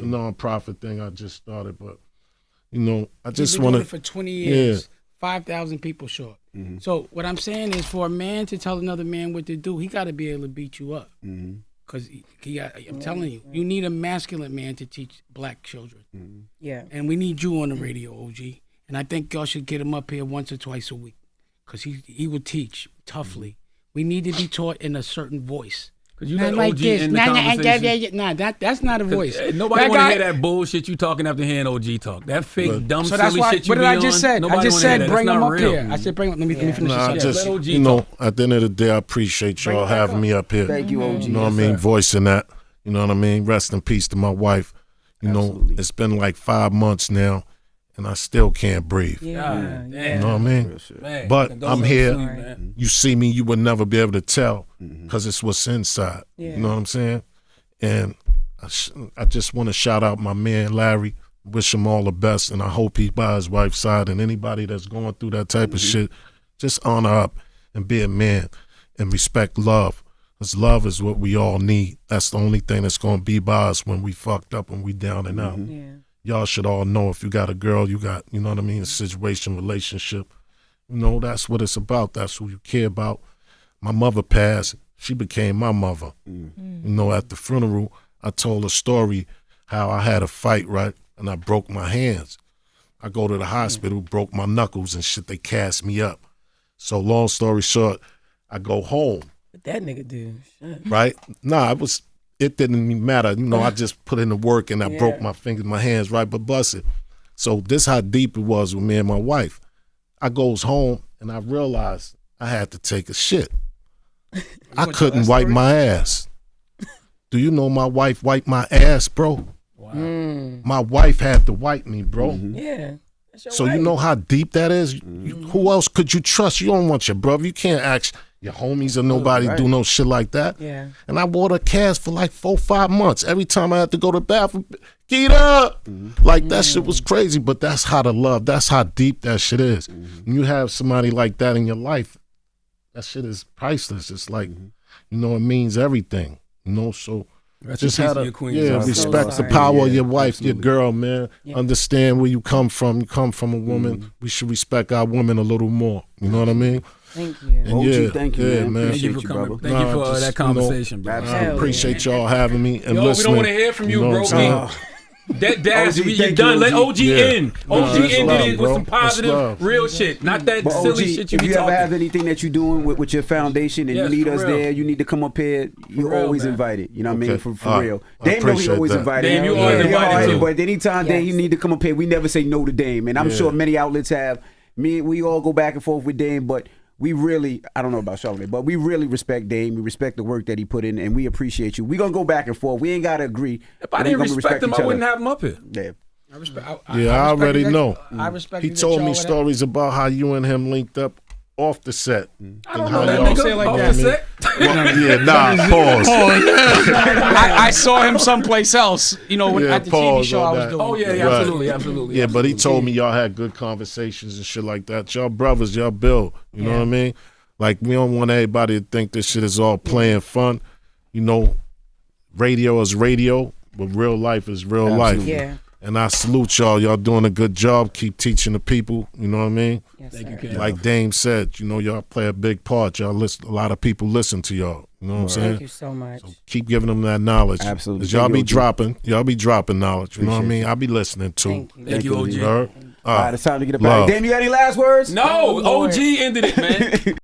a nonprofit thing I just started, but you know, I just want to. For 20 years, 5,000 people short. So what I'm saying is, for a man to tell another man what to do, he got to be able to beat you up. Because I'm telling you, you need a masculine man to teach black children. Yeah. And we need you on the radio, OG. And I think y'all should get him up here once or twice a week, because he will teach toughly. We need to be taught in a certain voice. Because you got OG in the conversation. That's not a voice. Nobody want to hear that bullshit you talking after hearing OG talk. That fake, dumb, silly shit you what be did I just on. say? I just said bring him up real. here. I said bring him. Let me finish this. Just, you know, at the end of the day, I appreciate y'all having me up here. Thank you, OG. You know what I mean? Voicing that. You know what I mean? Rest in peace to my wife. You know, it's been like 5 months now, and I still can't breathe. Yeah. You know what I mean? Man, but I'm here. You see me, you would never be able to tell, because it's what's inside. You know what I'm saying? And I just want to shout out my man Larry. Wish him all the best, and I hope he's by his wife's side. And anybody that's going through that type of shit, just honor up and be a man and respect love. Because love is what we all need. That's the only thing that's going to be by us when we fucked up and we down and out. Y'all should all know, if you got a girl, you got, you know what I mean, a situation, relationship. You know, that's what it's about. That's who you care about. My mother passed. She became my mother. You know, at the funeral, I told a story how I had a fight, right? And I broke my hands. I go to the hospital, broke my knuckles and shit. They cast me up. So long story short, I go home. What that nigga do? Right? Nah, it didn't even matter. You know, I just put in the work and I broke my fingers, my hands, right? But bust it. So this how deep it was with me and my wife. I goes home and I realized I had to take a shit. I couldn't wipe my ass. Do you know my wife wiped my ass, bro? Wow. My wife had to wipe me, bro. Yeah. So you know how deep that is? Who else could you trust? You don't want your brother. You can't ask your homies or nobody do no shit like that. Yeah. And I wore the cast for like 4-5 months. Every time I had to go to the bathroom, get up. Like that shit was crazy, but that's how to love. That's how deep that shit is. When you have somebody like that in your life, that shit is priceless. It's like, you know, it means everything. You know, so just how to respect the power of your wife, your girl, man. Understand where you come from. You come from a woman. We should respect our women a little more. You know what I mean? Thank you. And thank you, man. Thank you for coming. Thank you for that conversation, bro. I appreciate y'all having me and listening. We don't want to hear from you, bro. That's you're OG, done. Let OG in. OG in it with some positive, real shit. Not that But silly OG, shit you if be you ever talking. have anything that you're doing with your foundation and Yes, you need for us real. there, you need to come up here. You're real, always man. invited. You know what I mean? For real. I Dame know he appreciate always that. invited. Dame, you always invited too. But anytime Dame, you need to come up here. We never say no to Dame. And I'm sure many outlets have. We all go back and forth with Dame, but we really, I don't know about Charlamagne, but we really respect Dame. We respect the work that he put in, and we appreciate you. We're going to go back and forth. We ain't got to agree. If I didn't respect him, I wouldn't have him up here. Yeah. I already know. I respect. He told me stories about how you and him linked up off the set. I don't know that nigga. say it like Off that. the set. Pause. I saw him someplace else. You know, at the TV pause show I on was that. doing. Oh yeah, Right. absolutely. Yeah, but he told me y'all had good conversations and shit like that. Y'all brothers, y'all build. You know what I mean? Like, we don't want everybody to think this shit is all playing fun. You know, radio is radio, but real life is real life. Yeah. And I salute y'all. Y'all doing a good job. Keep teaching the people. You know what I mean? Yes, Thank you, sir. Ken. Like Dame said, you know, y'all play a big part. Y'all listen. A lot of people listen to y'all. You know what I'm saying? Thank you so much. So keep giving them that knowledge. Absolutely. 'Cause y'all Thank be you, OG. dropping knowledge. You know what I Appreciate mean? I'll be listening too. Thank you. Thank you, OG. Heard? All right, it's time to get up Love. out. Dame, you got any last words? No, OG ended it, man.